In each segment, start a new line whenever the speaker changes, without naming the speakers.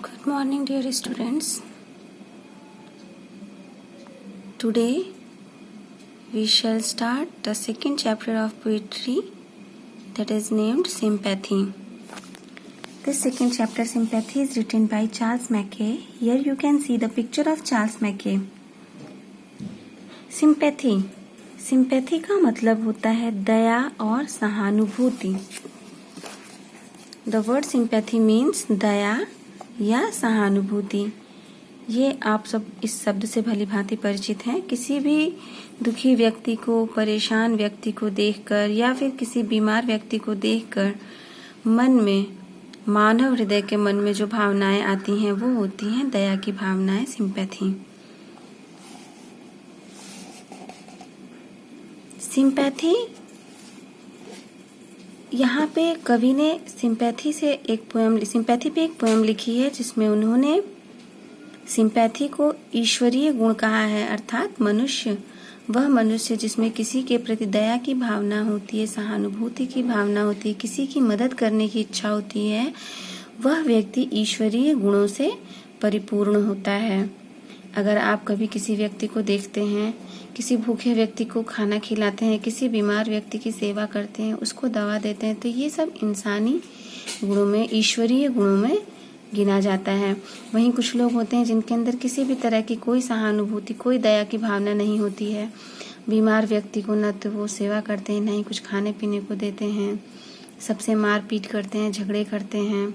Good morning, dear students. Today we shall start the second chapter of poetry that is named Sympathy. This second chapter, Sympathy, is written by Charles Mackay. Here you can see the picture of Charles Mackay. Sympathy. Sympathy का मतलब होता है दया और सहानुभूति. The word sympathy means दया या सहानुभूति. ये आप सब इस शब्द से भली भांति परिचित हैं. किसी भी दुखी व्यक्ति को, परेशान व्यक्ति को देखकर या फिर किसी बीमार व्यक्ति को देखकर मन में, मानव हृदय के मन में जो भावनाएं आती हैं वो होती हैं दया की भावनाएं, सिंपैथी. सिंपैथी, यहाँ पे कवि ने सिंपैथी पे एक पोयम लिखी है जिसमें उन्होंने सिंपैथी को ईश्वरीय गुण कहा है. अर्थात मनुष्य, वह मनुष्य जिसमें किसी के प्रति दया की भावना होती है, सहानुभूति की भावना होती है, किसी की मदद करने की इच्छा होती है, वह व्यक्ति ईश्वरीय गुणों से परिपूर्ण होता है. अगर आप कभी किसी व्यक्ति को देखते हैं, किसी भूखे व्यक्ति को खाना खिलाते हैं, किसी बीमार व्यक्ति की सेवा करते हैं, उसको दवा देते हैं, तो ये सब इंसानी गुणों में, ईश्वरीय गुणों में गिना जाता है. वहीं कुछ लोग होते हैं जिनके अंदर किसी भी तरह की कोई सहानुभूति, कोई दया की भावना नहीं होती है. बीमार व्यक्ति को न तो वो सेवा करते हैं, न ही कुछ खाने पीने को देते हैं, सबसे मारपीट करते हैं, झगड़े करते हैं,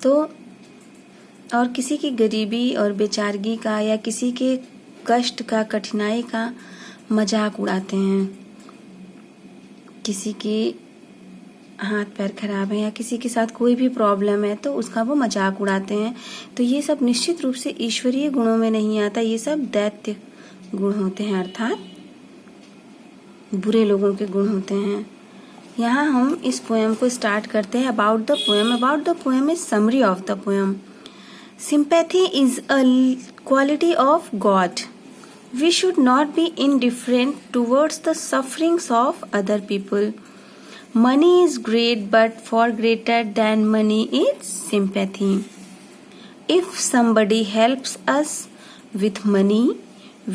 तो और किसी की गरीबी और बेचारगी का या किसी के कष्ट का, कठिनाई का मजाक उड़ाते हैं. किसी के हाथ पैर खराब है या किसी के साथ कोई भी प्रॉब्लम है तो उसका वो मजाक उड़ाते हैं. तो ये सब निश्चित रूप से ईश्वरीय गुणों में नहीं आता. ये सब दैत्य गुण होते हैं, अर्थात बुरे लोगों के गुण होते हैं. यहाँ हम इस पोएम को स्टार्ट करते हैं. About the poem is summary of the poem. Sympathy is a quality of God. We should not be indifferent towards the sufferings of other people. Money is great, but far greater than money is sympathy. If somebody helps us with money,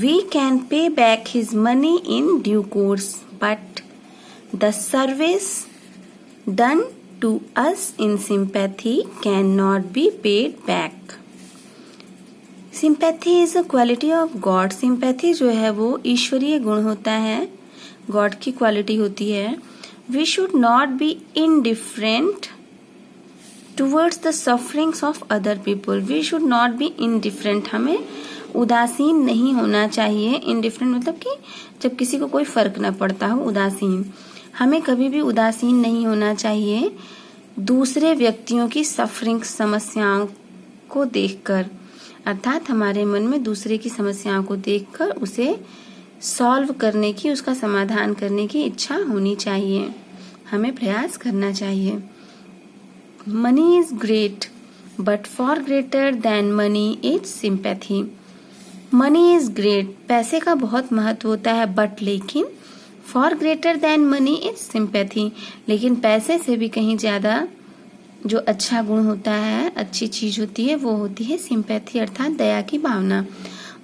we can pay back his money in due course, but the service done to us in sympathy cannot be paid back. Sympathy is a quality of God. Sympathy जो है वो ईश्वरीय गुण होता है, God की quality होती है. We should not be indifferent towards the sufferings of other people. We should not be indifferent. हमें उदासीन नहीं होना चाहिए. Indifferent मतलब कि जब किसी को कोई फर्क न पड़ता हो, उदासीन. हमें कभी भी उदासीन नहीं होना चाहिए दूसरे व्यक्तियों की सफरिंग, समस्याओं को देखकर. अर्थात हमारे मन में दूसरे की समस्याओं को देखकर उसे सॉल्व करने की, उसका समाधान करने की इच्छा होनी चाहिए. हमें प्रयास करना चाहिए. Money is great but for greater than money is sympathy. Money is great, पैसे का बहुत महत्व होता है, बट लेकिन for greater than money is sympathy, लेकिन पैसे से भी कहीं ज्यादा जो अच्छा गुण होता है, अच्छी चीज होती है, वो होती है सिंपैथी, अर्थात दया की भावना.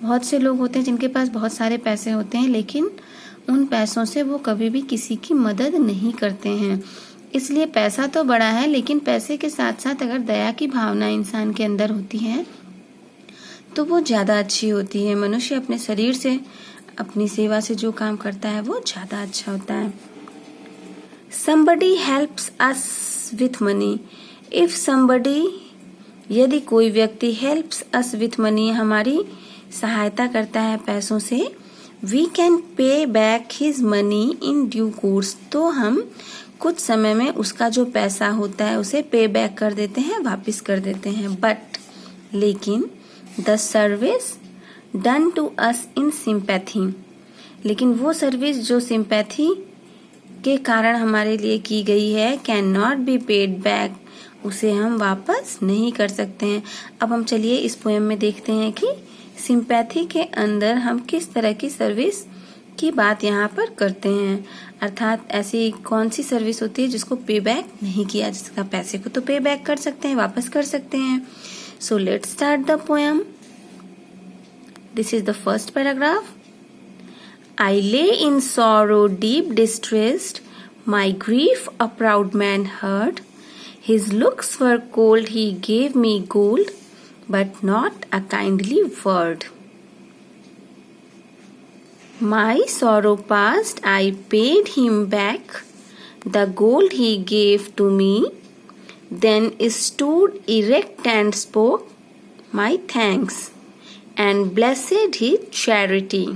बहुत से लोग होते हैं जिनके पास बहुत सारे पैसे होते हैं, लेकिन उन पैसों से वो कभी भी किसी की मदद नहीं करते हैं. इसलिए पैसा तो बड़ा है, लेकिन पैसे के साथ साथ अगर दया की भावना इंसान के अंदर होती है तो वो ज्यादा अच्छी होती है. मनुष्य अपने शरीर से, अपनी सेवा से जो काम करता है वो ज्यादा अच्छा होता है. Somebody helps us with money. If somebody, यदि कोई व्यक्ति helps us with money, हमारी सहायता करता है पैसों से, we can pay back his money in due course. तो हम कुछ समय में उसका जो पैसा होता है उसे पे बैक कर देते हैं, वापस कर देते हैं. बट लेकिन the service done to us in sympathy, लेकिन वो सर्विस जो सिंपैथी के कारण हमारे लिए की गई है, can not be paid back, उसे हम वापस नहीं कर सकते हैं. अब हम चलिए इस पोएम में देखते हैं कि सिंपैथी के अंदर हम किस तरह की सर्विस की बात यहाँ पर करते हैं। अर्थात ऐसी कौन सी सर्विस होती है जिसको पे बैक नहीं किया जा सकता। पैसे को तो पे बैक कर सकते हैं, वापस कर सकते हैं। So let's start the poem. This is the first paragraph. I lay in sorrow deep distressed, my grief a proud man heard. His looks were cold, he gave me gold, but not a kindly word. My sorrow past, I paid him back the gold he gave to me, then stood erect and spoke my thanks, and blessed his charity.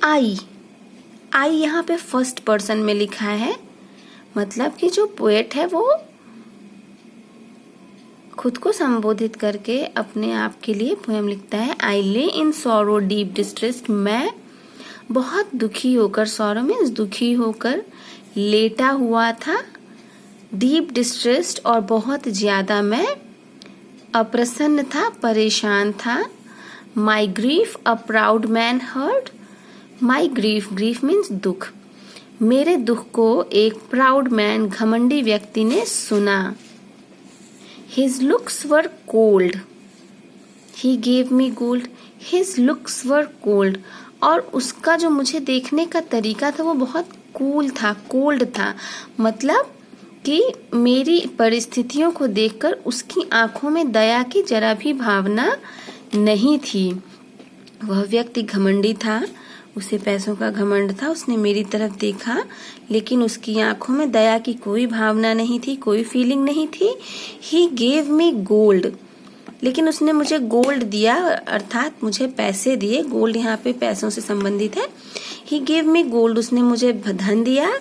आई यहाँ पे first person में लिखा है, मतलब कि जो poet है वो खुद को संबोधित करके अपने आप के लिए पोएम लिखता है। आई ले इन सॉरो डीप डिस्ट्रेस्ड, मैं बहुत दुखी होकर, सॉरो मीन्स दुखी होकर लेटा हुआ था। डीप डिस्ट्रेस्ड और बहुत ज्यादा मैं अप्रसन्न था, परेशान था। My grief a proud man heard, my grief, grief means दुख, मेरे दुख को एक प्राउड मैन, घमंडी व्यक्ति ने सुना। His looks were cold, he gave me gold, his looks were cold, और उसका जो मुझे देखने का तरीका था वो बहुत कूल था, कोल्ड था, मतलब कि मेरी परिस्थितियों को देखकर उसकी आंखों में दया की जरा भी भावना नहीं थी। वह व्यक्ति घमंडी था, उसे पैसों का घमंड था, उसने मेरी तरफ देखा लेकिन उसकी आंखों में दया की कोई भावना नहीं थी, कोई फीलिंग नहीं थी। ही गेव मी गोल्ड, लेकिन उसने मुझे गोल्ड दिया, अर्थात मुझे पैसे दिए। गोल्ड यहाँ पे पैसों से संबंधित है। ही गेव मी गोल्ड, उसने मुझे धन दिया।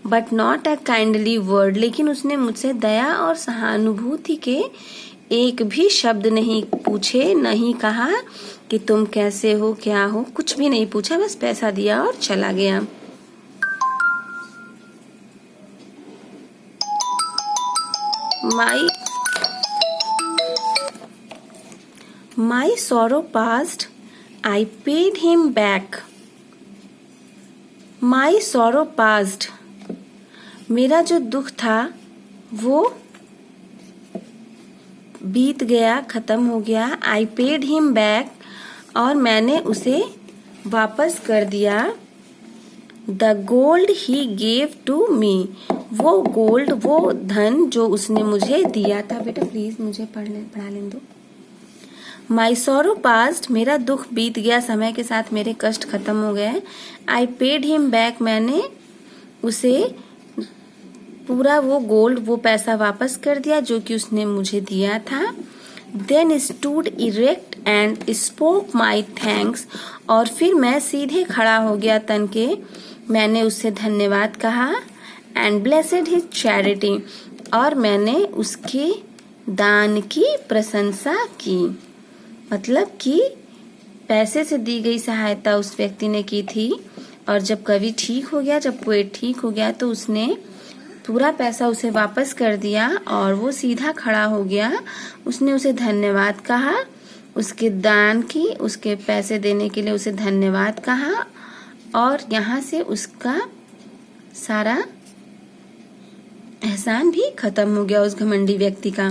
But not a kindly word, लेकिन उसने मुझसे दया और सहानुभूति के एक भी शब्द नहीं पूछे, नहीं कहा कि तुम कैसे हो, क्या हो, कुछ भी नहीं पूछा, बस पैसा दिया और चला गया। My sorrow past, I paid him back. My sorrow past, मेरा जो दुख था वो बीत गया, खत्म हो गया। I paid him back, और मैंने उसे वापस कर दिया। The gold he gave to me, वो गोल्ड, वो धन जो उसने मुझे दिया था। बेटा प्लीज मुझे पढ़ा लेने दो। My sorrow past, मेरा दुख बीत गया, समय के साथ मेरे कष्ट खत्म हो गए। I paid him back, मैंने उसे पूरा वो गोल्ड, वो पैसा वापस कर दिया जो कि उसने मुझे दिया था। Then stood erect and spoke my thanks, और फिर मैं सीधे खड़ा हो गया तन के, मैंने उससे धन्यवाद कहा। And blessed his charity, और मैंने उसके दान की प्रशंसा की, मतलब कि पैसे से दी गई सहायता उस व्यक्ति ने की थी। और जब कवि ठीक हो गया, जब पोएट ठीक हो गया, तो उसने पूरा पैसा उसे वापस कर दिया और वो सीधा खड़ा हो गया। उसने उसे धन्यवाद कहा, उसके दान की, उसके पैसे देने के लिए उसे धन्यवाद कहा, और यहाँ से उसका सारा एहसान भी खत्म हो गया। उस घमंडी व्यक्ति का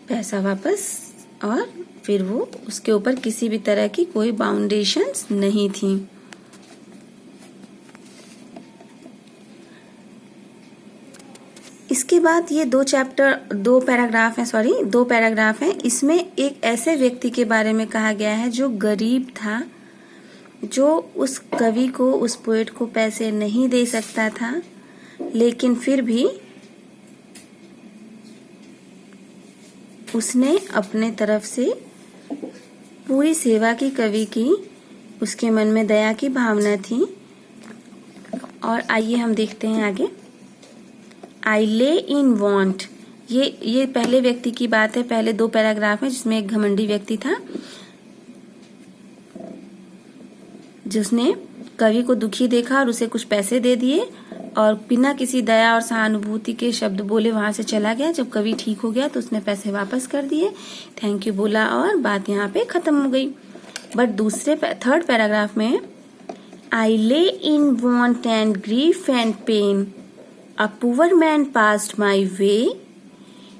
पैसा वापस, और फिर वो उसके ऊपर किसी भी तरह की कोई बाउंडेशंस नहीं थी। इसके बाद ये दो पैराग्राफ हैं। इसमें एक ऐसे व्यक्ति के बारे में कहा गया है जो गरीब था, जो उस कवि को, उस पोएट को पैसे नहीं दे सकता था, लेकिन फिर भी उसने अपने तरफ से पूरी सेवा की कवि की। उसके मन में दया की भावना थी। और आइए हम देखते हैं आगे। आई ले इन वॉन्ट, ये पहले व्यक्ति की बात है, पहले दो पैराग्राफ में, जिसमें एक घमंडी व्यक्ति था जिसने कवि को दुखी देखा और उसे कुछ पैसे दे दिए और बिना किसी दया और सहानुभूति के शब्द बोले वहां से चला गया। जब कवि ठीक हो गया तो उसने पैसे वापस कर दिए, थैंक यू बोला और बात यहाँ पे खत्म हो गई। बट दूसरे थर्ड पैराग्राफ में I lay in want and grief and pain, a poor man passed my way,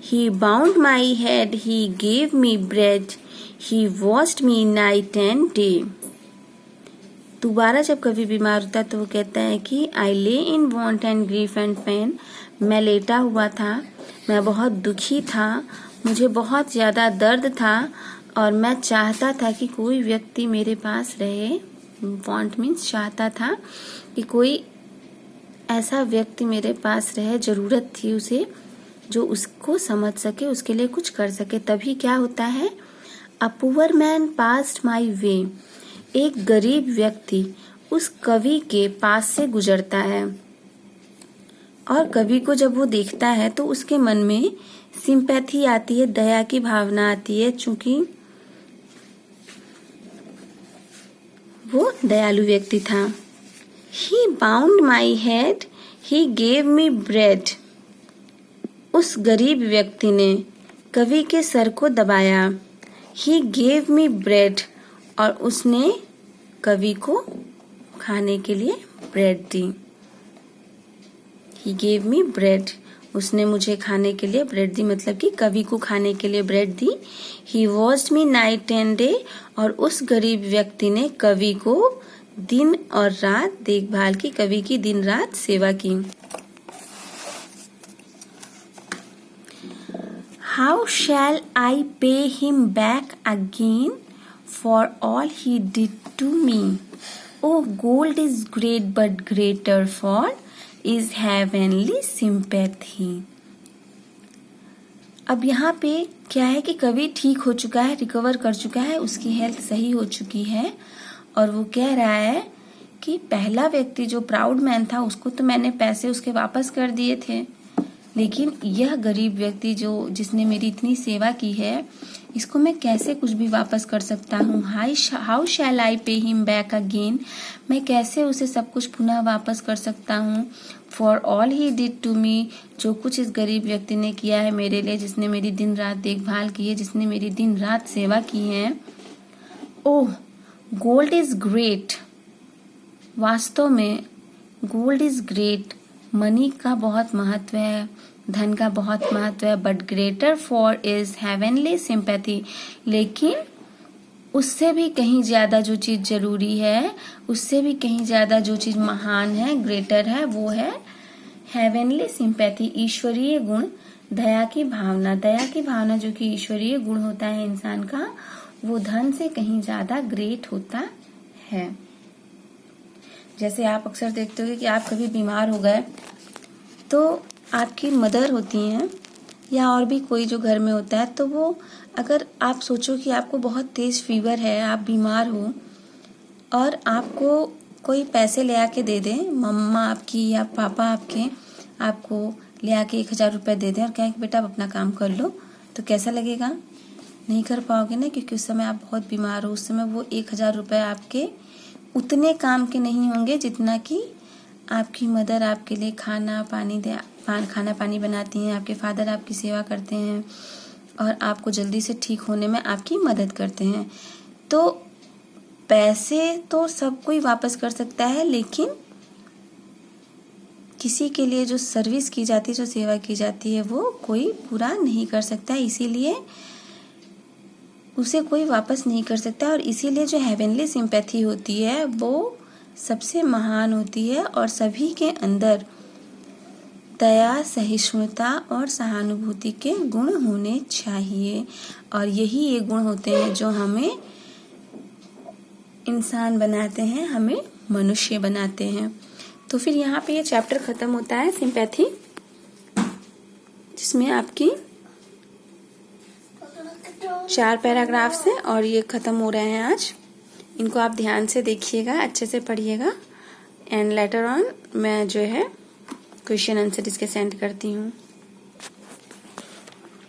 he bound my head, he gave me bread, he washed me night and day। दोबारा जब कभी बीमार होता है तो वो कहता है कि I lay in want and grief and pain, मैं लेटा हुआ था, मैं बहुत दुखी था, मुझे बहुत ज़्यादा दर्द था और मैं चाहता था कि कोई व्यक्ति मेरे पास रहे। want मीन्स चाहता था कि कोई ऐसा व्यक्ति मेरे पास रहे, ज़रूरत थी उसे, जो उसको समझ सके, उसके लिए कुछ कर सके। तभी क्या होता है, a poor man passed my way, एक गरीब व्यक्ति उस कवि के पास से गुजरता है और कवि को जब वो देखता है तो उसके मन में सिंपैथी आती है, दया की भावना आती है, चूंकि वो दयालु व्यक्ति था। He bound my head, he gave me bread। उस गरीब व्यक्ति ने कवि के सर को दबाया। He gave me bread, और उसने कवि को खाने के लिए bread the. He gave me bread, उसने मुझे खाने के लिए ब्रेड दी, मतलब कि कवि को खाने के लिए bread the. He washed me night and day, और उस गरीब व्यक्ति ने कवि को दिन और रात देखभाल की, कवि की दिन रात सेवा की। How shall I pay him back again for all he did to me? Oh, gold is great, but greater for is heavenly sympathy। अब यहाँ पे क्या है कि कवि ठीक हो चुका है, रिकवर कर चुका है, उसकी हेल्थ सही हो चुकी है और वो कह रहा है कि पहला व्यक्ति जो प्राउड मैन था उसको तो मैंने पैसे उसके वापस कर दिए थे, लेकिन यह गरीब व्यक्ति जिसने मेरी इतनी सेवा की है, इसको मैं कैसे कुछ भी वापस कर सकता हूँ। How shell I pay him back again, मैं कैसे उसे सब कुछ पुनः वापस कर सकता हूँ। For all he did to me, जो कुछ इस गरीब व्यक्ति ने किया है मेरे लिए, जिसने मेरी दिन रात देखभाल की है, जिसने मेरी दिन रात सेवा की है। ओह, गोल्ड इज ग्रेट, वास्तव में गोल्ड इज ग्रेट, मनी का बहुत महत्व है, धन का बहुत महत्व है। But greater for is heavenly sympathy, लेकिन उससे भी कहीं ज्यादा जो चीज जरूरी है, उससे भी कहीं ज्यादा जो चीज महान है, ग्रेटर है, वो है हेवनली सिंपैथी, ईश्वरीय गुण, दया की भावना। दया की भावना जो कि ईश्वरीय गुण होता है इंसान का, वो धन से कहीं ज्यादा ग्रेट होता है। जैसे आप अक्सर देखते हो कि आप कभी बीमार हो गए तो आपकी मदर होती हैं या और भी कोई जो घर में होता है, तो वो अगर आप सोचो कि आपको बहुत तेज फीवर है, आप बीमार हो और आपको कोई पैसे ले आके दे दे, मम्मा आपकी या पापा आपके आपको ले आके 1000 रुपये दे दें और कहें कि बेटा आप अपना काम कर लो, तो कैसा लगेगा? नहीं कर पाओगे ना, क्योंकि उस समय आप बहुत बीमार हो। उस समय वो 1000 रुपये आपके उतने काम के नहीं होंगे जितना कि आपकी मदर आपके लिए खाना पानी बनाती हैं, आपके फादर आपकी सेवा करते हैं और आपको जल्दी से ठीक होने में आपकी मदद करते हैं। तो पैसे तो सब कोई वापस कर सकता है, लेकिन किसी के लिए जो सर्विस की जाती है, जो सेवा की जाती है, वो कोई पूरा नहीं कर सकता, इसीलिए उसे कोई वापस नहीं कर सकता। और इसीलिए जो हेवनली सिंपैथी होती है वो सबसे महान होती है और सभी के अंदर दया, सहिष्णुता और सहानुभूति के गुण होने चाहिए। और यही ये गुण होते हैं जो हमें इंसान बनाते हैं, हमें मनुष्य बनाते हैं। तो फिर यहाँ पे ये चैप्टर खत्म होता है सिंपैथी, जिसमें आपकी 4 पैराग्राफ्स हैं और ये खत्म हो रहे हैं आज। इनको आप ध्यान से देखिएगा, अच्छे से पढ़िएगा एंड लेटर ऑन मैं जो है क्वेश्चन आंसर इसके सेंड करती हूँ।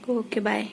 Okay, bye.